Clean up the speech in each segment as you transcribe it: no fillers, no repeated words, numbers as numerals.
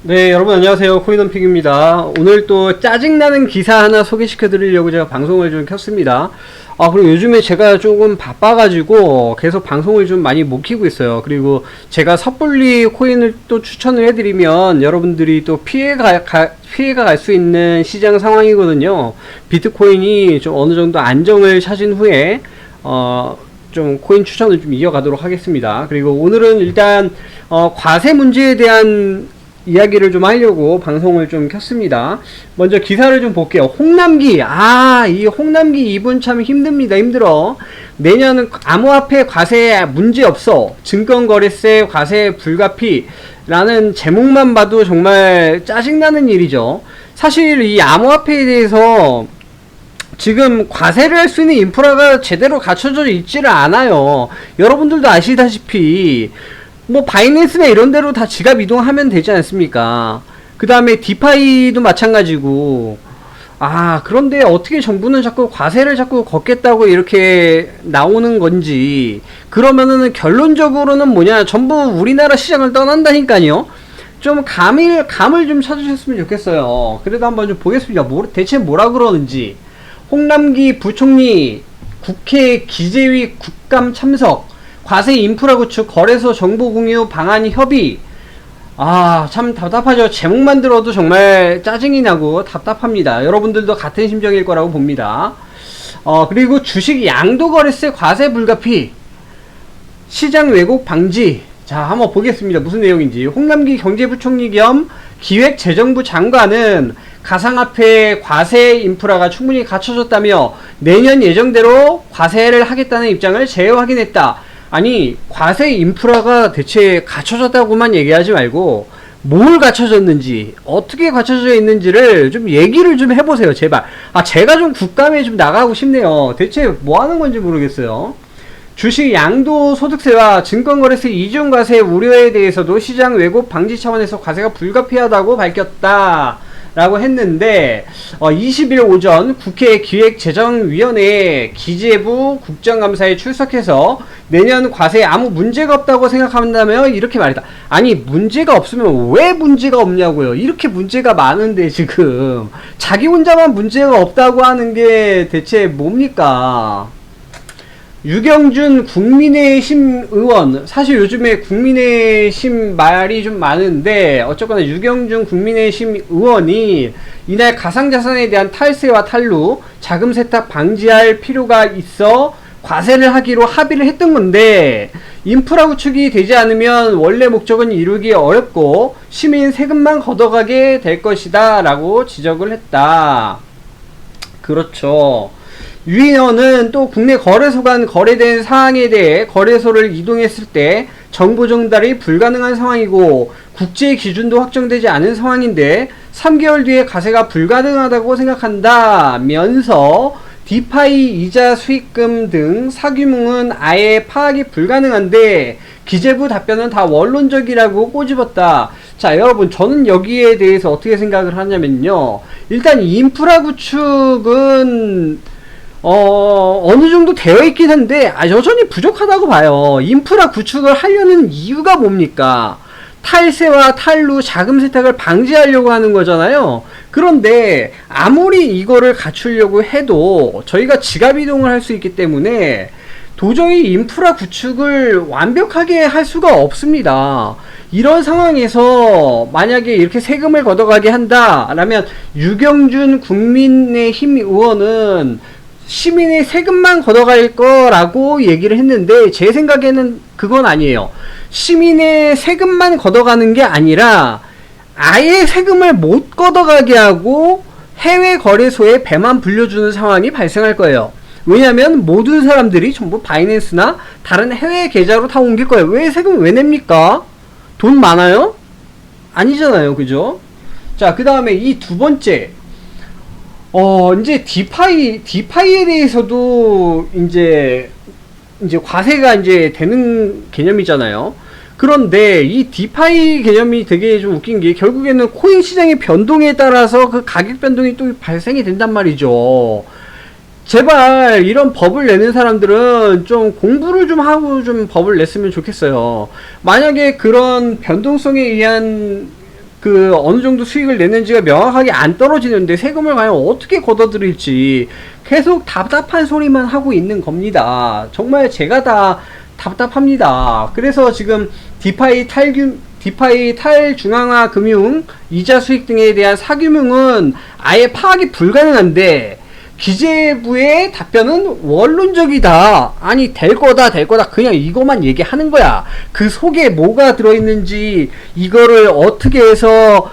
네, 여러분 안녕하세요. 코인원픽입니다. 오늘 또 짜증나는 기사 하나 소개시켜 드리려고 제가 방송을 좀 켰습니다. 그리고 요즘에 제가 조금 바빠가지고 계속 방송을 좀 많이 못 키고 있어요. 그리고 제가 섣불리 코인을 또 추천을 해드리면 여러분들이 또 피해가 갈 수 있는 시장 상황이거든요. 비트코인이 좀 어느 정도 안정을 찾은 후에, 좀 코인 추천을 좀 이어가도록 하겠습니다. 그리고 오늘은 일단, 과세 문제에 대한 이야기를 좀 하려고 방송을 좀 켰습니다. 먼저 기사를 좀 볼게요. 홍남기, 이 홍남기 이분 참 힘듭니다. 힘들어. 내년은 암호화폐 과세 문제 없어, 증권거래세 과세 불가피라는 제목만 봐도 정말 짜증나는 일이죠. 사실 이 암호화폐에 대해서 지금 과세를 할 수 있는 인프라가 제대로 갖춰져 있지를 않아요. 여러분들도 아시다시피 뭐 바이낸스나 이런 데로 다 지갑 이동하면 되지 않습니까? 그 다음에 디파이도 마찬가지고. 그런데 어떻게 정부는 자꾸 과세를 자꾸 걷겠다고 이렇게 나오는 건지. 그러면은 결론적으로는 뭐냐, 전부 우리나라 시장을 떠난다니까요. 좀 감을 좀 찾으셨으면 좋겠어요. 그래도 한번 좀 보겠습니다. 대체 뭐라 그러는지. 홍남기 부총리 국회 기재위 국감 참석, 과세 인프라 구축, 거래소 정보 공유 방안 협의. 참 답답하죠. 제목만 들어도 정말 짜증이 나고 답답합니다. 여러분들도 같은 심정일 거라고 봅니다. 그리고 주식 양도거래세 과세 불가피, 시장 왜곡 방지. 자, 한번 보겠습니다. 무슨 내용인지. 홍남기 경제부총리 겸 기획재정부 장관은 가상화폐 과세 인프라가 충분히 갖춰졌다며 내년 예정대로 과세를 하겠다는 입장을 재확인했다. 아니, 과세 인프라가 대체 갖춰졌다고만 얘기하지 말고 뭘 갖춰졌는지, 어떻게 갖춰져 있는지를 좀 얘기를 좀 해보세요, 제발. 제가 좀 국감에 좀 나가고 싶네요. 대체 뭐 하는 건지 모르겠어요. 주식 양도소득세와 증권거래세 이중과세 우려에 대해서도 시장 왜곡 방지 차원에서 과세가 불가피하다고 밝혔다 라고 했는데, 20일 오전 국회 기획재정위원회 기재부 국정감사에 출석해서 내년 과세에 아무 문제가 없다고 생각한다며 이렇게 말했다. 아니, 문제가 없으면 왜 문제가 없냐고요. 이렇게 문제가 많은데 지금 자기 혼자만 문제가 없다고 하는 게 대체 뭡니까? 유경준 국민의힘 의원, 사실 요즘에 국민의힘 말이 좀 많은데 어쨌거나 유경준 국민의힘 의원이 이날 가상자산에 대한 탈세와 탈루, 자금 세탁 방지할 필요가 있어 과세를 하기로 합의를 했던 건데, 인프라 구축이 되지 않으면 원래 목적은 이루기 어렵고 시민 세금만 걷어가게 될 것이다 라고 지적을 했다. 그렇죠. 유 의원은 또 국내 거래소 간 거래된 사항에 대해 거래소를 이동했을 때 정보 전달이 불가능한 상황이고 국제 기준도 확정되지 않은 상황인데 3개월 뒤에 과세가 불가능하다고 생각한다면서 디파이 이자 수익금 등 사규모는 아예 파악이 불가능한데 기재부 답변은 다 원론적이라고 꼬집었다. 자, 여러분, 저는 여기에 대해서 어떻게 생각을 하냐면요, 일단 인프라 구축은 어느 정도 되어 있긴 한데, 여전히 부족하다고 봐요. 인프라 구축을 하려는 이유가 뭡니까? 탈세와 탈루, 자금 세탁을 방지하려고 하는 거잖아요. 그런데 아무리 이거를 갖추려고 해도 저희가 지갑 이동을 할 수 있기 때문에 도저히 인프라 구축을 완벽하게 할 수가 없습니다. 이런 상황에서 만약에 이렇게 세금을 걷어가게 한다라면 유경준 국민의힘 의원은 시민의 세금만 걷어갈 거라고 얘기를 했는데, 제 생각에는 그건 아니에요. 시민의 세금만 걷어가는 게 아니라 아예 세금을 못 걷어가게 하고 해외 거래소에 배만 불려주는 상황이 발생할 거예요. 왜냐면 모든 사람들이 전부 바이낸스나 다른 해외 계좌로 다 옮길 거예요. 왜 세금 왜 냅니까? 돈 많아요? 아니잖아요, 그죠? 자, 그 다음에 이 두 번째, 이제 디파이에 대해서도 이제 과세가 이제 되는 개념이잖아요. 그런데 이 디파이 개념이 되게 좀 웃긴 게, 결국에는 코인 시장의 변동에 따라서 그 가격 변동이 또 발생이 된단 말이죠. 제발 이런 법을 내는 사람들은 좀 공부를 좀 하고 좀 법을 냈으면 좋겠어요. 만약에 그런 변동성에 의한 그 어느 정도 수익을 냈는지가 명확하게 안 떨어지는데 세금을 과연 어떻게 걷어들일지 계속 답답한 소리만 하고 있는 겁니다. 정말 제가 다 답답합니다. 그래서 지금 디파이 탈중앙화 금융, 이자 수익 등에 대한 사규명은 아예 파악이 불가능한데 기재부의 답변은 원론적이다. 아니 될 거다 그냥 이거만 얘기하는 거야. 그 속에 뭐가 들어있는지 이거를 어떻게 해서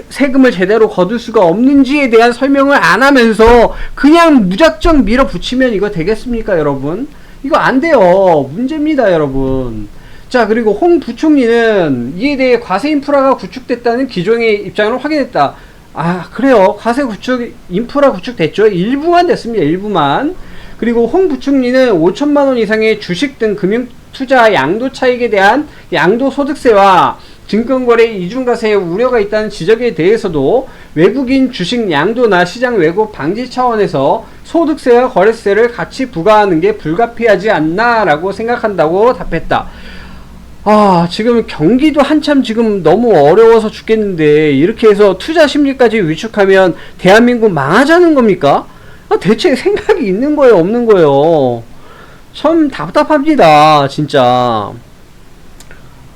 세금을 제대로 거둘 수가 없는지에 대한 설명을 안 하면서 그냥 무작정 밀어붙이면 이거 되겠습니까 여러분? 이거 안 돼요. 문제입니다 여러분. 자, 그리고 홍 부총리는 이에 대해 과세 인프라가 구축됐다는 기존의 입장을 확인했다. 아, 그래요. 과세 구축, 인프라 구축됐죠. 일부만 됐습니다. 일부만. 그리고 홍 부총리는 5천만원 이상의 주식 등 금융투자 양도 차익에 대한 양도소득세와 증권거래 이중과세에 우려가 있다는 지적에 대해서도 외국인 주식 양도나 시장 왜곡 방지 차원에서 소득세와 거래세를 같이 부과하는 게 불가피하지 않나 라고 생각한다고 답했다. 아, 지금 경기도 한참 지금 너무 어려워서 죽겠는데 이렇게 해서 투자 심리까지 위축하면 대한민국 망하자는 겁니까? 아, 대체 생각이 있는 거예요, 없는 거예요? 참 답답합니다, 진짜.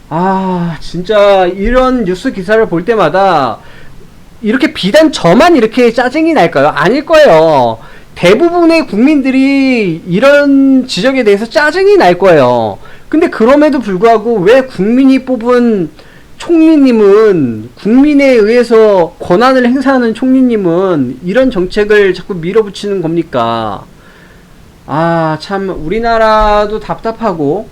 아, 진짜 이런 뉴스 기사를 볼 때마다 이렇게 비단 저만 이렇게 짜증이 날까요? 아닐 거예요. 대부분의 국민들이 이런 지적에 대해서 짜증이 날 거예요. 근데 그럼에도 불구하고 왜 국민이 뽑은 총리님은, 국민에 의해서 권한을 행사하는 총리님은 이런 정책을 자꾸 밀어붙이는 겁니까? 아, 참 우리나라도 답답하고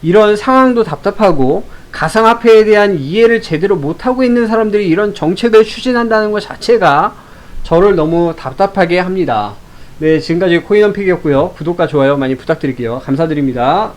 이런 상황도 답답하고 가상화폐에 대한 이해를 제대로 못하고 있는 사람들이 이런 정책을 추진한다는 것 자체가 저를 너무 답답하게 합니다. 네, 지금까지 코인원픽이었고요. 구독과 좋아요 많이 부탁드릴게요. 감사드립니다.